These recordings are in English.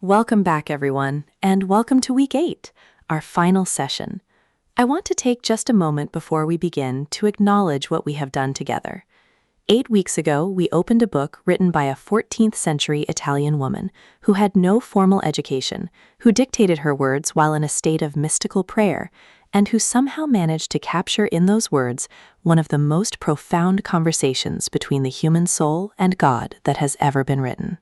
Welcome back, everyone, and welcome to Week 8, our final session. I want to take just a moment before we begin to acknowledge what we have done together. 8 weeks ago, we opened a book written by a 14th century Italian woman who had no formal education, who dictated her words while in a state of mystical prayer, and who somehow managed to capture in those words one of the most profound conversations between the human soul and God that has ever been written.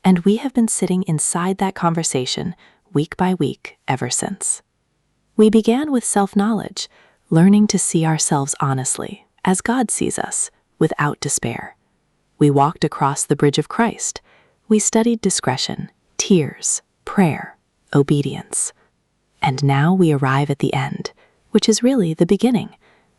And we have been sitting inside that conversation week by week ever since. We began with self-knowledge, learning to see ourselves honestly, as God sees us, without despair. We walked across the bridge of Christ. We studied discretion, tears, prayer, obedience. And now we arrive at the end, which is really the beginning,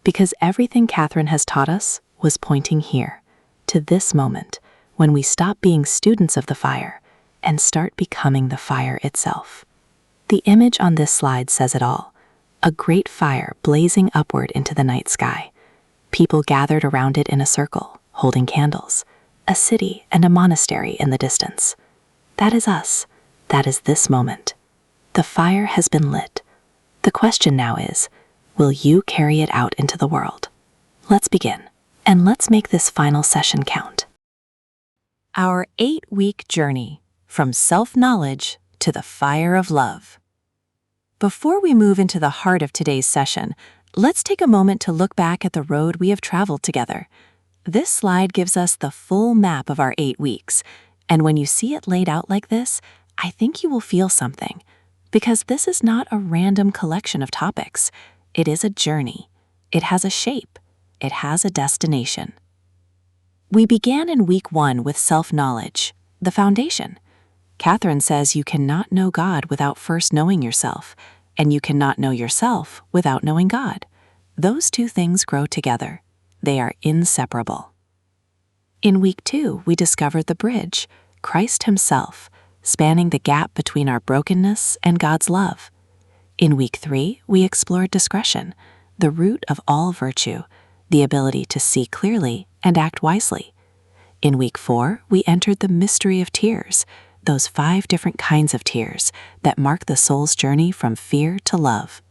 because everything Catherine has taught us was pointing here, to this moment, when we stop being students of the fire and start becoming the fire itself. The image on this slide says it all: a great fire blazing upward into the night sky. People gathered around it in a circle, holding candles, a city and a monastery in the distance. That is us. That is this moment. The fire has been lit. The question now is, will you carry it out into the world? Let's begin, and let's make this final session count. Our 8-week journey from self-knowledge to the fire of love. Before we move into the heart of today's session, let's take a moment to look back at the road we have traveled together. This slide gives us the full map of our 8 weeks, and when you see it laid out like this, I think you will feel something, because this is not a random collection of topics. It is a journey. It has a shape. It has a destination. We began in week 1 with self-knowledge, the foundation. Catherine says you cannot know God without first knowing yourself, and you cannot know yourself without knowing God. Those two things grow together. They are inseparable. In week 2, we discovered the bridge, Christ himself, spanning the gap between our brokenness and God's love. In week 3, we explored discretion, the root of all virtue, the ability to see clearly and act wisely. In week 4, we entered the mystery of tears, those 5 different kinds of tears that mark the soul's journey from fear to love.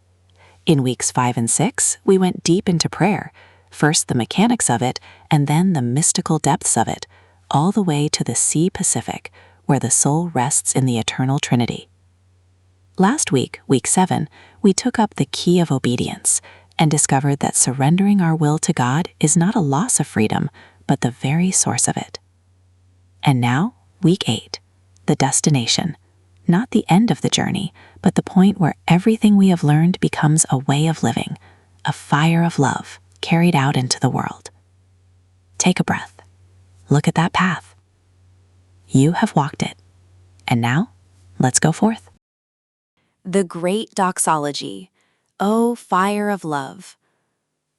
In weeks 5 and 6, we went deep into prayer, first the mechanics of it and then the mystical depths of it, all the way to the Sea Pacific, where the soul rests in the eternal Trinity. Last week, week 7, we took up the key of obedience and discovered that surrendering our will to God is not a loss of freedom, but the very source of it. And now, week 8, the destination, not the end of the journey, but the point where everything we have learned becomes a way of living, a fire of love carried out into the world. Take a breath. Look at that path. You have walked it. And now, let's go forth. The Great Doxology. O Fire of Love.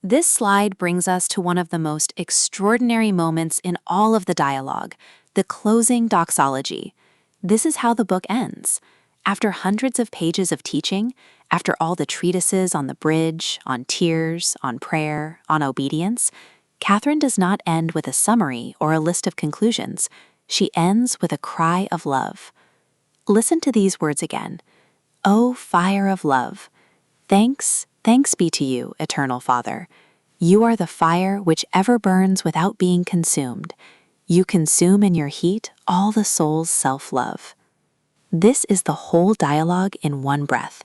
This slide brings us to one of the most extraordinary moments in all of the dialogue, the closing doxology. This is how the book ends. After hundreds of pages of teaching, after all the treatises on the bridge, on tears, on prayer, on obedience, Catherine does not end with a summary or a list of conclusions. She ends with a cry of love. Listen to these words again. O fire of love. Thanks be to you, Eternal Father. You are the fire which ever burns without being consumed. You consume in your heat all the soul's self-love. This is the whole dialogue in one breath.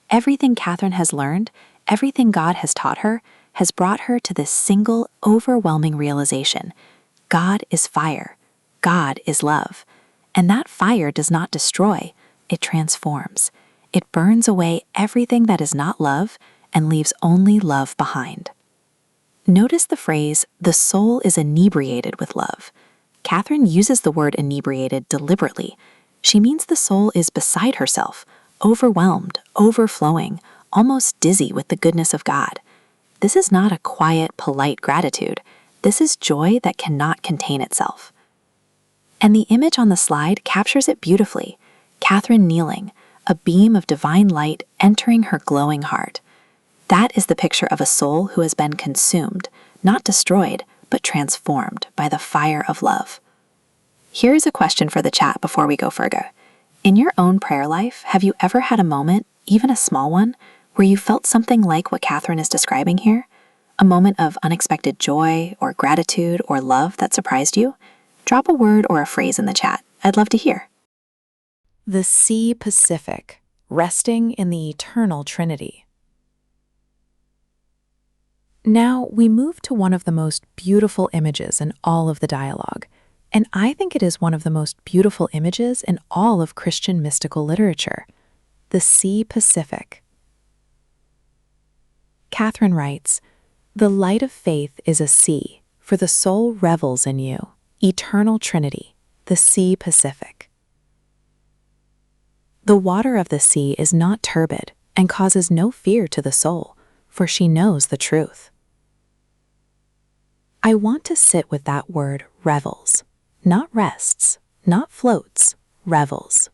Everything Catherine has learned, everything God has taught her, has brought her to this single, overwhelming realization. God is fire. God is love. And that fire does not destroy, it transforms. It burns away everything that is not love and leaves only love behind. Notice the phrase, the soul is inebriated with love. Catherine uses the word inebriated deliberately. She means the soul is beside herself, overwhelmed, overflowing, almost dizzy with the goodness of God. This is not a quiet, polite gratitude. This is joy that cannot contain itself. And the image on the slide captures it beautifully. Catherine kneeling, a beam of divine light entering her glowing heart. That is the picture of a soul who has been consumed, not destroyed, but transformed by the fire of love. Here's a question for the chat before we go further. In your own prayer life, have you ever had a moment, even a small one, where you felt something like what Catherine is describing here? A moment of unexpected joy or gratitude or love that surprised you? Drop a word or a phrase in the chat. I'd love to hear. The sea Pacific, resting in the eternal Trinity. Now we move to one of the most beautiful images in all of the dialogue, and I think it is one of the most beautiful images in all of Christian mystical literature, the sea Pacific. Catherine writes, "The light of faith is a sea, for the soul revels in you, eternal Trinity, the sea Pacific." The water of the sea is not turbid and causes no fear to the soul, for she knows the truth. I want to sit with that word revels, not rests, not floats, revels.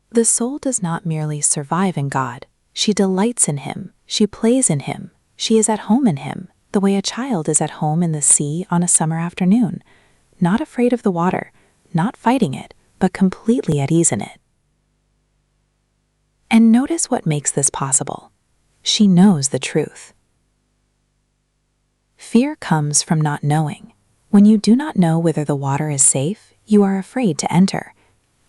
The soul does not merely survive in God, she delights in Him, she plays in Him, she is at home in Him, the way a child is at home in the sea on a summer afternoon, not afraid of the water, not fighting it, but completely at ease in it. And notice what makes this possible. She knows the truth. Fear comes from not knowing. When you do not know whether the water is safe, you are afraid to enter.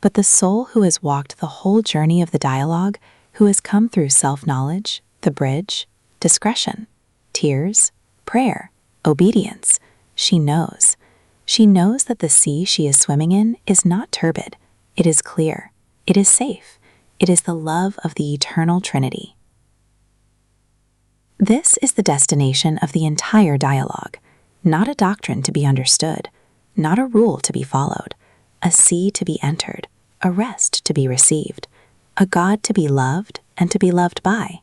But the soul who has walked the whole journey of the dialogue, who has come through self-knowledge, the bridge, discretion, tears, prayer, obedience, she knows. She knows that the sea she is swimming in is not turbid. It is clear. It is safe. It is the love of the eternal Trinity. This is the destination of the entire dialogue, not a doctrine to be understood, not a rule to be followed, a sea to be entered, a rest to be received, a God to be loved and to be loved by.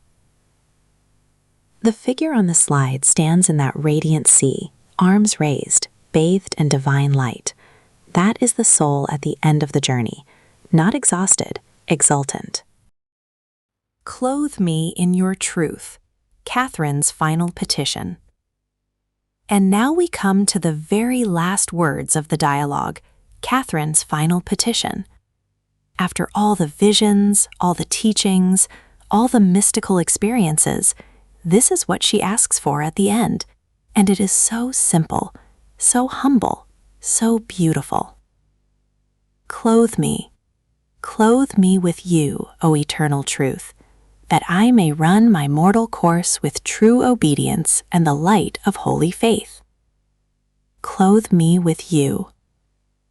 The figure on the slide stands in that radiant sea, arms raised, bathed in divine light. That is the soul at the end of the journey, not exhausted, exultant. Clothe me in your truth, Catherine's final petition. And now we come to the very last words of the dialogue, Catherine's final petition. After all the visions, all the teachings, all the mystical experiences, this is what she asks for at the end, and it is so simple, so humble, so beautiful. Clothe me with you, O eternal truth, that I may run my mortal course with true obedience and the light of holy faith. Clothe me with you,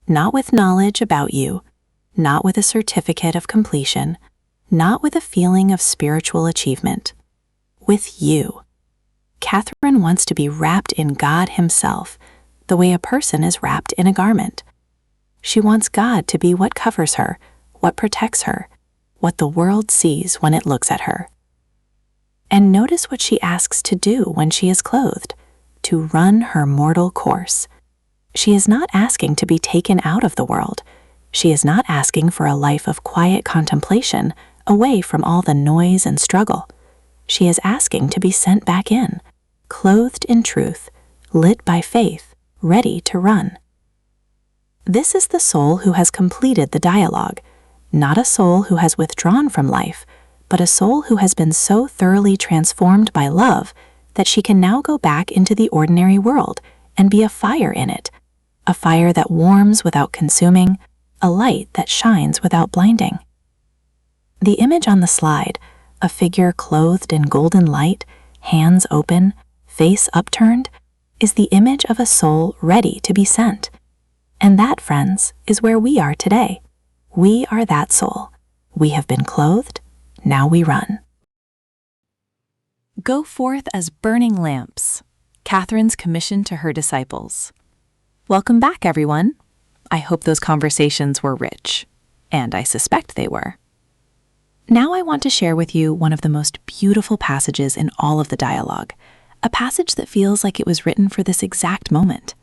not with knowledge about you, not with a certificate of completion, not with a feeling of spiritual achievement, with you. Catherine wants to be wrapped in God Himself, the way a person is wrapped in a garment. She wants God to be what covers her, what protects her, what the world sees when it looks at her. And notice what she asks to do when she is clothed, to run her mortal course. She is not asking to be taken out of the world. She is not asking for a life of quiet contemplation, away from all the noise and struggle. She is asking to be sent back in, clothed in truth, lit by faith, ready to run. This is the soul who has completed the dialogue, not a soul who has withdrawn from life, but a soul who has been so thoroughly transformed by love that she can now go back into the ordinary world and be a fire in it, a fire that warms without consuming, a light that shines without blinding. The image on the slide, a figure clothed in golden light, hands open, face upturned, is the image of a soul ready to be sent. And that, friends, is where we are today. We are that soul. We have been clothed, now we run. Go forth as burning lamps. Catherine's commission to her disciples. Welcome back, everyone. I hope those conversations were rich, and I suspect they were. Now I want to share with you one of the most beautiful passages in all of the dialogue, a passage that feels like it was written for this exact moment.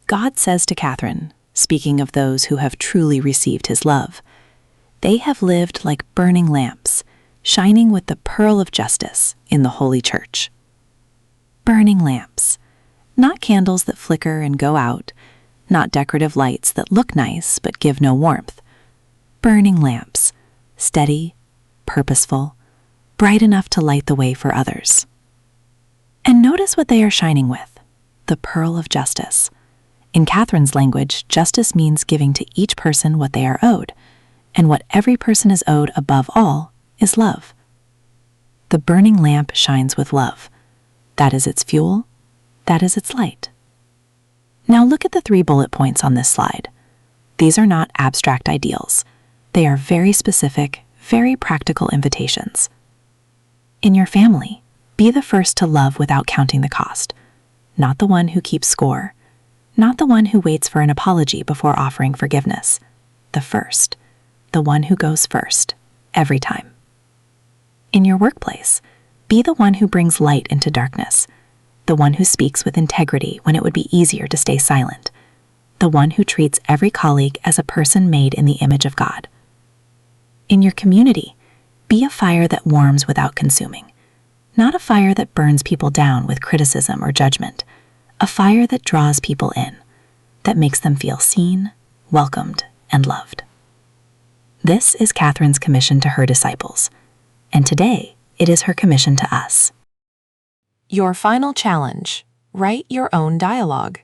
God says to Catherine, speaking of those who have truly received His love, they have lived like burning lamps, shining with the pearl of justice in the Holy Church. Burning lamps, not candles that flicker and go out, not decorative lights that look nice but give no warmth. burning lamps, steady, purposeful, bright enough to light the way for others. And notice what they are shining with, the pearl of justice. In Catherine's language, justice means giving to each person what they are owed, and what every person is owed above all is love. The burning lamp shines with love. That is its fuel, that is its light. Now look at the 3 bullet points on this slide. These are not abstract ideals. They are very specific, very practical invitations. In your family, be the first to love without counting the cost, not the one who keeps score, not the one who waits for an apology before offering forgiveness, the first, the one who goes first, every time. In your workplace, be the one who brings light into darkness, the one who speaks with integrity when it would be easier to stay silent, the one who treats every colleague as a person made in the image of God. In your community, be a fire that warms without consuming, not a fire that burns people down with criticism or judgment, a fire that draws people in, that makes them feel seen, welcomed, and loved. This is Catherine's commission to her disciples, and today it is her commission to us. Your final challenge: write your own dialogue.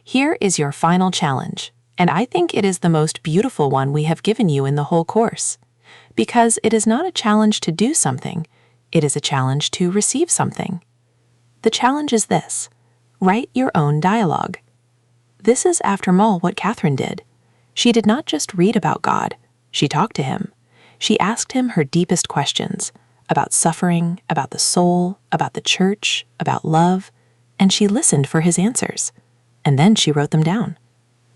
Here is your final challenge, and I think it is the most beautiful one we have given you in the whole course, because it is not a challenge to do something, it is a challenge to receive something. The challenge is this: write your own dialogue. This is, after all, what Catherine did. She did not just read about God, she talked to him. She asked him her deepest questions about suffering, about the soul, about the church, about love, and she listened for his answers. And then she wrote them down.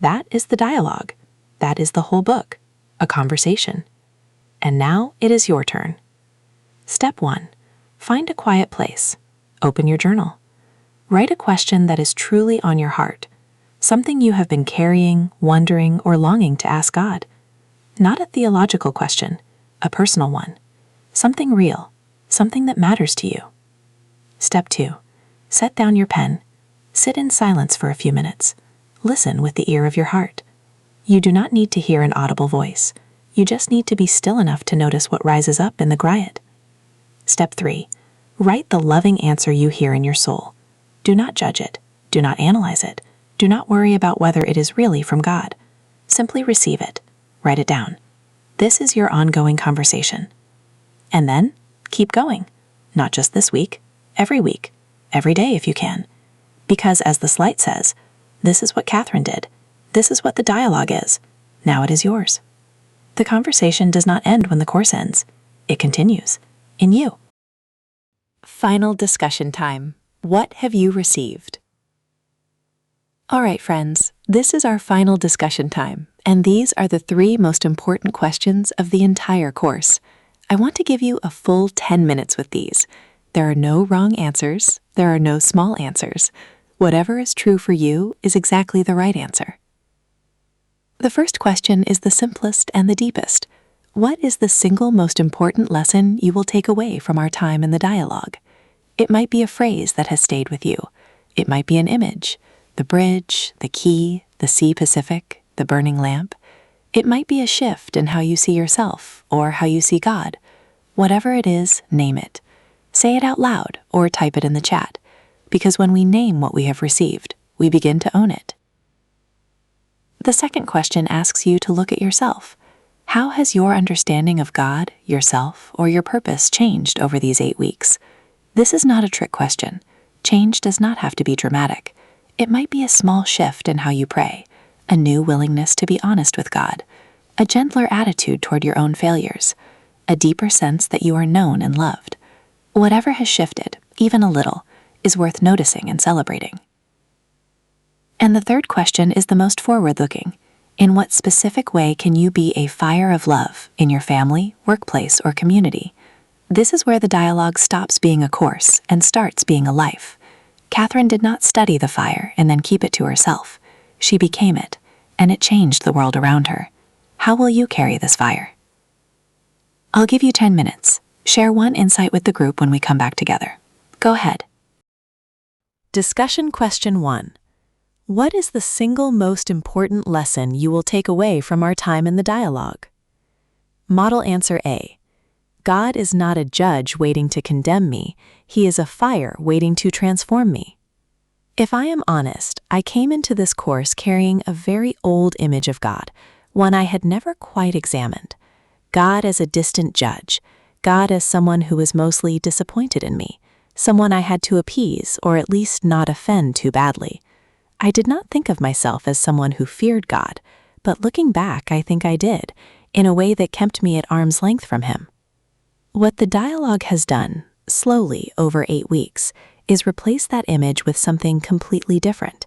That is the dialogue. That is the whole book, a conversation. And now it is your turn. Step 1. Find a quiet place. Open your journal. Write a question that is truly on your heart, something you have been carrying, wondering, or longing to ask God. Not a theological question, a personal one. Something real, something that matters to you. Step 2. Set down your pen. Sit in silence for a few minutes. Listen with the ear of your heart. You do not need to hear an audible voice. You just need to be still enough to notice what rises up in the quiet. Step 3. Write the loving answer you hear in your soul. Do not judge it. Do not analyze it. Do not worry about whether it is really from God. Simply receive it. Write it down. This is your ongoing conversation. And then, keep going. Not just this week, every day if you can. Because as the slide says, this is what Catherine did. This is what the dialogue is. Now it is yours. The conversation does not end when the course ends. It continues. In you. Final discussion time. What have you received? All right, friends, this is our final discussion time, and these are the 3 most important questions of the entire course. I want to give you a full 10 minutes with these. There are no wrong answers. There are no small answers. Whatever is true for you is exactly the right answer. The first question is the simplest and the deepest. What is the single most important lesson you will take away from our time in the dialogue? It might be a phrase that has stayed with you. It might be an image, the bridge, the key, the sea Pacific, the burning lamp. It might be a shift in how you see yourself or how you see God. Whatever it is, name it. Say it out loud or type it in the chat, because when we name what we have received, we begin to own it. The second question asks you to look at yourself. How has your understanding of God, yourself, or your purpose changed over these 8 weeks? This is not a trick question. Change does not have to be dramatic. It might be a small shift in how you pray, a new willingness to be honest with God, a gentler attitude toward your own failures, a deeper sense that you are known and loved. Whatever has shifted, even a little, is worth noticing and celebrating. And the third question is the most forward-looking. In what specific way can you be a fire of love in your family, workplace, or community? This is where the dialogue stops being a course and starts being a life. Catherine did not study the fire and then keep it to herself. She became it, and it changed the world around her. How will you carry this fire? I'll give you 10 minutes. Share one insight with the group when we come back together. Go ahead. Discussion question 1. What is the single most important lesson you will take away from our time in the dialogue? Model answer A. God is not a judge waiting to condemn me. He is a fire waiting to transform me. If I am honest, I came into this course carrying a very old image of God, one I had never quite examined. God as a distant judge, God as someone who was mostly disappointed in me, someone I had to appease or at least not offend too badly. I did not think of myself as someone who feared God, but looking back, I think I did, in a way that kept me at arm's length from him. What the dialogue has done, slowly over 8 weeks, is replace that image with something completely different.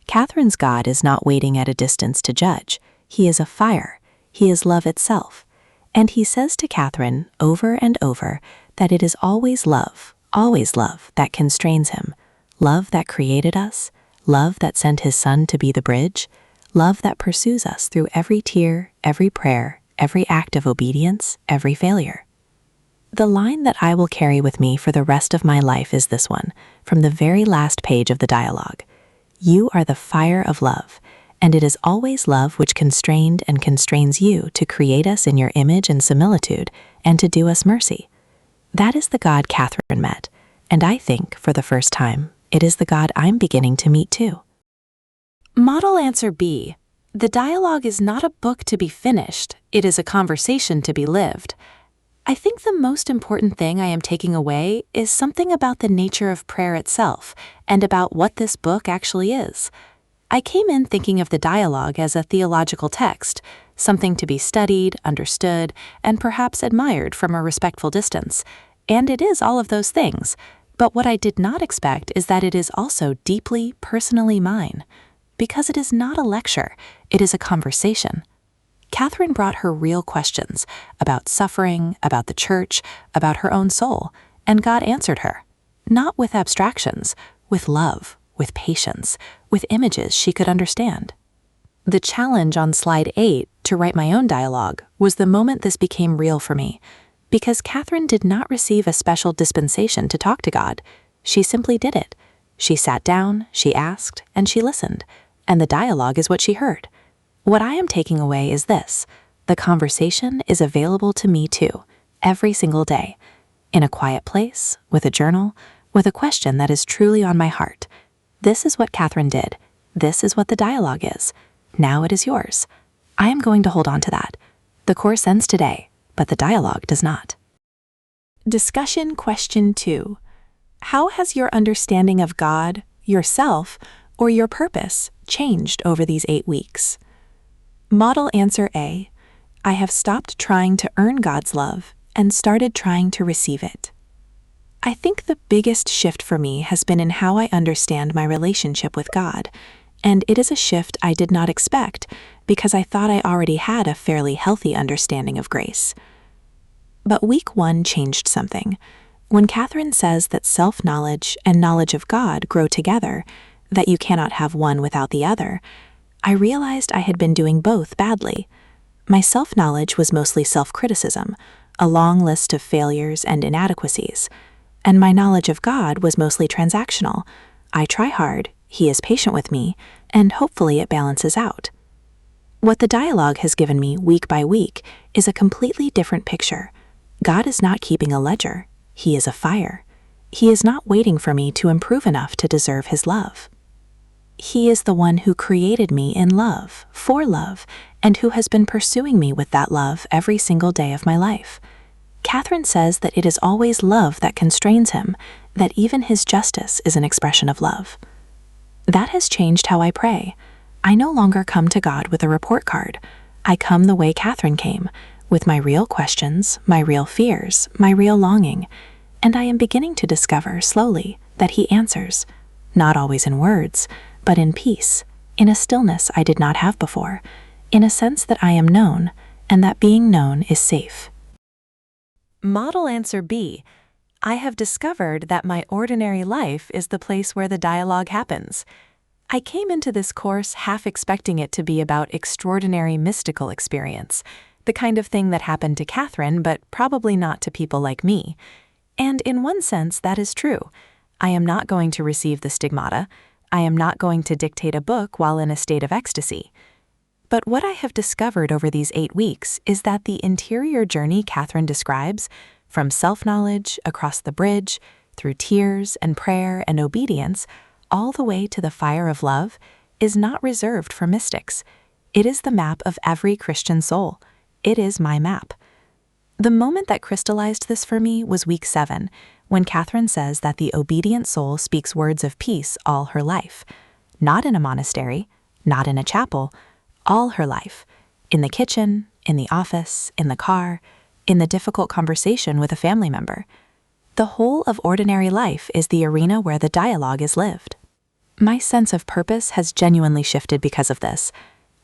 Catherine's God is not waiting at a distance to judge. He is a fire. He is love itself. And he says to Catherine over and over that it is always love that constrains him, love that created us, love that sent his son to be the bridge, love that pursues us through every tear, every prayer, every act of obedience, every failure. The line that I will carry with me for the rest of my life is this one, from the very last page of the dialogue. You are the fire of love, and it is always love which constrained and constrains you to create us in your image and similitude and to do us mercy. That is the God Catherine met, and I think, for the first time, it is the God I'm beginning to meet too. Model answer B. The dialogue is not a book to be finished, it is a conversation to be lived. I think the most important thing I am taking away is something about the nature of prayer itself and about what this book actually is. I came in thinking of the dialogue as a theological text, something to be studied, understood, and perhaps admired from a respectful distance. And it is all of those things. But what I did not expect is that it is also deeply, personally mine. Because it is not a lecture, it is a conversation. Catherine brought her real questions about suffering, about the church, about her own soul, and God answered her. Not with abstractions, with love, with patience, with images she could understand. The challenge on slide 8 to write my own dialogue was the moment this became real for me, because Catherine did not receive a special dispensation to talk to God. She simply did it. She sat down, she asked, and she listened, and the dialogue is what she heard. What I am taking away is this: the conversation is available to me too, every single day, in a quiet place, with a journal, with a question that is truly on my heart. This is what Catherine did. This is what the dialogue is. Now it is yours. I am going to hold on to that. The course ends today, but the dialogue does not. Discussion question 2. How has your understanding of God, yourself, or your purpose changed over these 8 weeks? Model answer A. I have stopped trying to earn God's love and started trying to receive it. I think the biggest shift for me has been in how I understand my relationship with God, and it is a shift I did not expect because I thought I already had a fairly healthy understanding of grace. But week 1 changed something. When Catherine says that self-knowledge and knowledge of God grow together, that you cannot have one without the other, I realized I had been doing both badly. My self-knowledge was mostly self-criticism, a long list of failures and inadequacies, and my knowledge of God was mostly transactional. I try hard, He is patient with me, and hopefully it balances out. What the dialogue has given me week by week is a completely different picture. God is not keeping a ledger. He is a fire. He is not waiting for me to improve enough to deserve His love. He is the one who created me in love, for love, and who has been pursuing me with that love every single day of my life. Catherine says that it is always love that constrains him, that even his justice is an expression of love. That has changed how I pray. I no longer come to God with a report card. I come the way Catherine came, with my real questions, my real fears, my real longing, and I am beginning to discover slowly that He answers, not always in words, but in peace, in a stillness I did not have before, in a sense that I am known, and that being known is safe. Model answer B. I have discovered that my ordinary life is the place where the dialogue happens. I came into this course half expecting it to be about extraordinary mystical experience, the kind of thing that happened to Catherine, but probably not to people like me. And in one sense, that is true. I am not going to receive the stigmata. I am not going to dictate a book while in a state of ecstasy. But what I have discovered over these 8 weeks is that the interior journey Catherine describes, from self-knowledge across the bridge, through tears and prayer and obedience, all the way to the fire of love, is not reserved for mystics. It is the map of every Christian soul. It is my map. The moment that crystallized this for me was week 7, when Catherine says that the obedient soul speaks words of peace all her life. Not in a monastery, not in a chapel, all her life. In the kitchen, in the office, in the car, in the difficult conversation with a family member. The whole of ordinary life is the arena where the dialogue is lived. My sense of purpose has genuinely shifted because of this.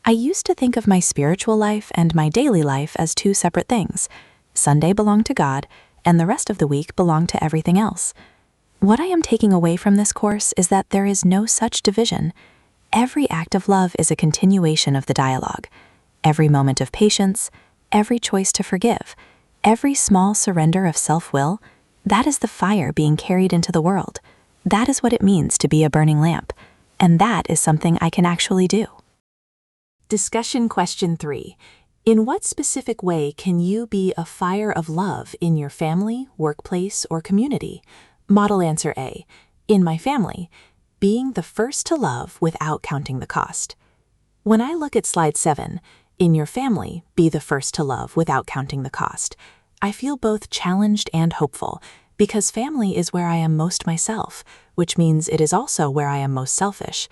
I used to think of my spiritual life and my daily life as 2 separate things. Sunday belonged to God, and the rest of the week belonged to everything else. What I am taking away from this course is that there is no such division. Every act of love is a continuation of the dialogue. Every moment of patience, every choice to forgive, every small surrender of self-will, that is the fire being carried into the world. That is what it means to be a burning lamp, and that is something I can actually do. Discussion question 3. In what specific way can you be a fire of love in your family, workplace, or community? Model answer A. In my family, being the first to love without counting the cost. When I look at slide 7, in your family, be the first to love without counting the cost, I feel both challenged and hopeful, because family is where I am most myself, which means it is also where I am most selfish.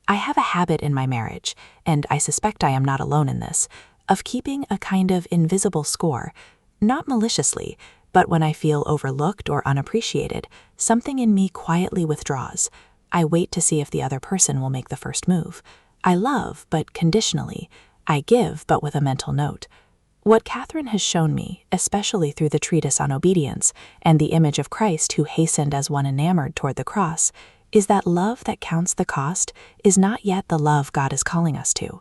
I have a habit in my marriage, and I suspect I am not alone in this, of keeping a kind of invisible score, not maliciously, but when I feel overlooked or unappreciated, something in me quietly withdraws. I wait to see if the other person will make the first move. I love, but conditionally. I give, but with a mental note. What Catherine has shown me, especially through the treatise on obedience and the image of Christ who hastened as one enamored toward the cross, is that love that counts the cost is not yet the love God is calling us to.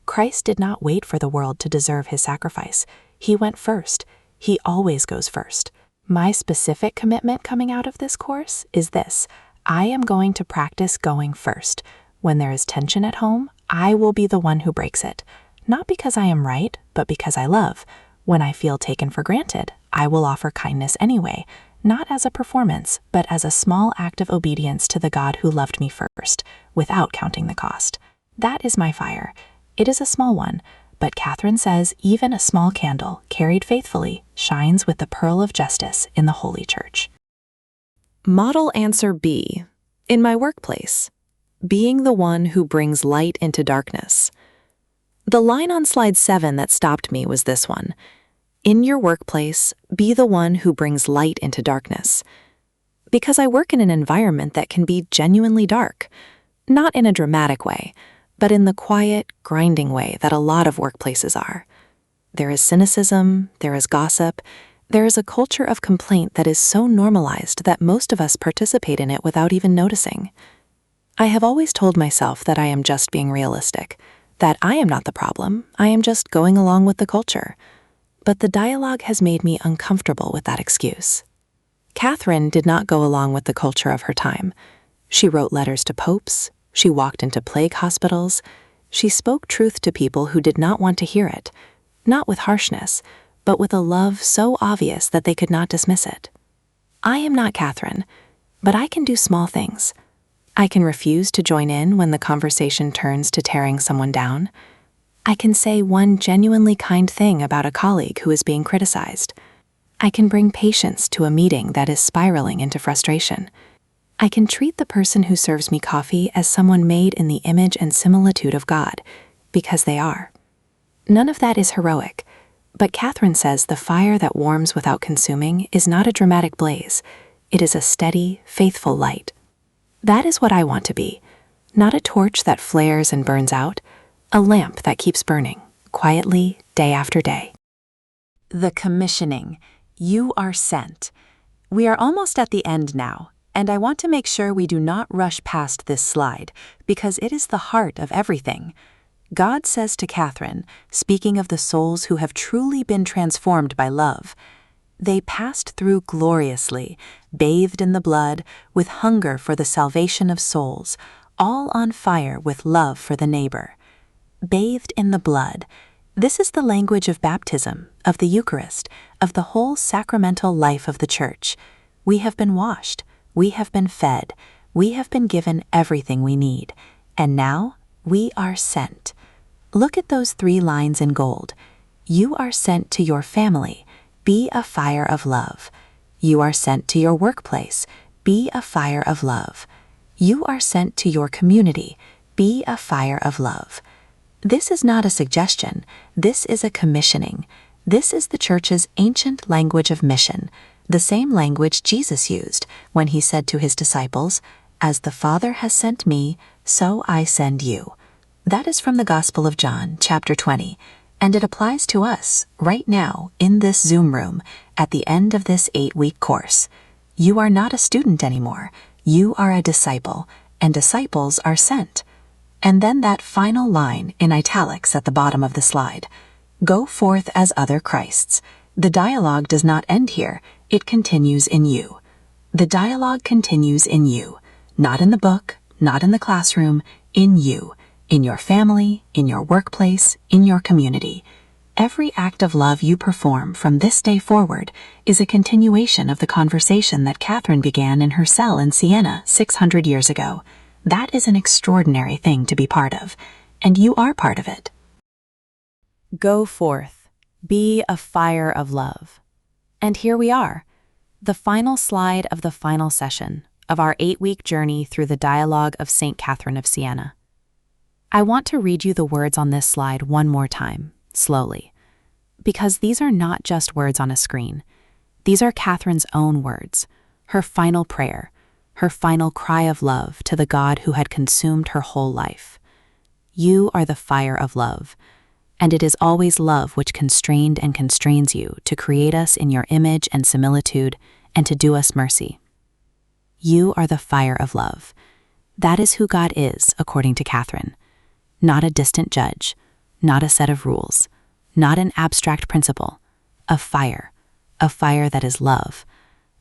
Christ did not wait for the world to deserve his sacrifice. He went first. He always goes first. My specific commitment coming out of this course is this: I am going to practice going first. When there is tension at home, I will be the one who breaks it. Not because I am right, but because I love. When I feel taken for granted, I will offer kindness anyway, not as a performance, but as a small act of obedience to the God who loved me first, without counting the cost. That is my fire. It is a small one, but Catherine says even a small candle, carried faithfully, shines with the pearl of justice in the Holy Church. Model answer B. In my workplace, being the one who brings light into darkness. The line on slide 7 that stopped me was this one. In your workplace, be the one who brings light into darkness. Because I work in an environment that can be genuinely dark, not in a dramatic way, but in the quiet, grinding way that a lot of workplaces are. There is cynicism, there is gossip, there is a culture of complaint that is so normalized that most of us participate in it without even noticing. I have always told myself that I am just being realistic, that I am not the problem, I am just going along with the culture. But the dialogue has made me uncomfortable with that excuse. Catherine did not go along with the culture of her time. She wrote letters to popes, she walked into plague hospitals, she spoke truth to people who did not want to hear it, not with harshness, but with a love so obvious that they could not dismiss it. I am not Catherine, but I can do small things. I can refuse to join in when the conversation turns to tearing someone down. I can say one genuinely kind thing about a colleague who is being criticized. I can bring patience to a meeting that is spiraling into frustration. I can treat the person who serves me coffee as someone made in the image and similitude of God, because they are. None of that is heroic, but Catherine says the fire that warms without consuming is not a dramatic blaze. It is a steady, faithful light. That is what I want to be, not a torch that flares and burns out, a lamp that keeps burning, quietly, day after day. The commissioning. You are sent. We are almost at the end now, and I want to make sure we do not rush past this slide, because it is the heart of everything. God says to Catherine, speaking of the souls who have truly been transformed by love, they passed through gloriously, bathed in the blood, with hunger for the salvation of souls, all on fire with love for the neighbor. bathed in the blood. This is the language of baptism, of the Eucharist, of the whole sacramental life of the Church. We have been washed, we have been fed, we have been given everything we need, and now we are sent. Look at those 3 lines in gold. You are sent to your family. Be a fire of love. You are sent to your workplace. Be a fire of love. You are sent to your community. Be a fire of love. This is not a suggestion. This is a commissioning. This is the Church's ancient language of mission, the same language Jesus used when he said to his disciples, "As the Father has sent me, so I send you." That is from the Gospel of John, chapter 20, and it applies to us right now in this Zoom room at the end of this 8-week course. You are not a student anymore. You are a disciple, and disciples are sent. And then that final line in italics at the bottom of the slide. Go forth as other Christs. The dialogue does not end here. It continues in you. The dialogue continues in you, not in the book, not in the classroom, in you. In your family, in your workplace, in your community. Every act of love you perform from this day forward is a continuation of the conversation that Catherine began in her cell in Siena 600 years ago. That is an extraordinary thing to be part of, and you are part of it. Go forth, be a fire of love. And here we are, the final slide of the final session of our 8-week journey through the dialogue of St. Catherine of Siena. I want to read you the words on this slide one more time, slowly, because these are not just words on a screen. These are Catherine's own words, her final prayer, her final cry of love to the God who had consumed her whole life. You are the fire of love, and it is always love which constrained and constrains you to create us in your image and similitude and to do us mercy. You are the fire of love. That is who God is, according to Catherine. Not a distant judge, not a set of rules, not an abstract principle, a fire that is love,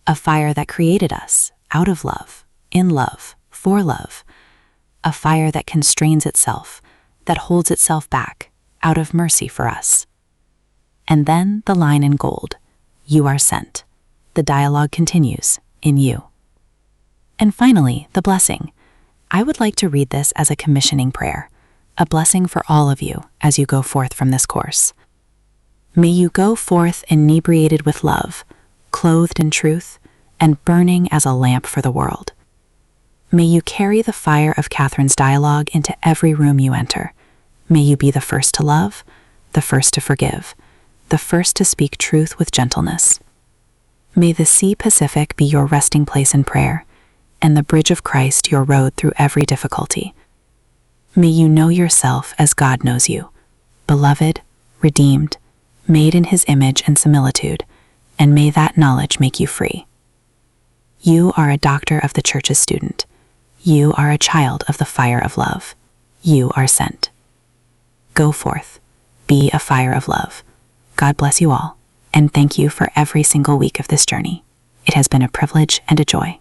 a fire that created us out of love, in love, for love, a fire that constrains itself, that holds itself back, out of mercy for us. And then the line in gold, you are sent. The dialogue continues, in you. And finally, the blessing. I would like to read this as a commissioning prayer, a blessing for all of you as you go forth from this course. May you go forth inebriated with love, clothed in truth, and burning as a lamp for the world. May you carry the fire of Catherine's dialogue into every room you enter. May you be the first to love, the first to forgive, the first to speak truth with gentleness. May the sea Pacific be your resting place in prayer, and the bridge of Christ your road through every difficulty. May you know yourself as God knows you, beloved, redeemed, made in his image and similitude, and may that knowledge make you free. You are a doctor of the Church's student. You are a child of the fire of love. You are sent. Go forth, be a fire of love. God bless you all, and thank you for every single week of this journey. It has been a privilege and a joy.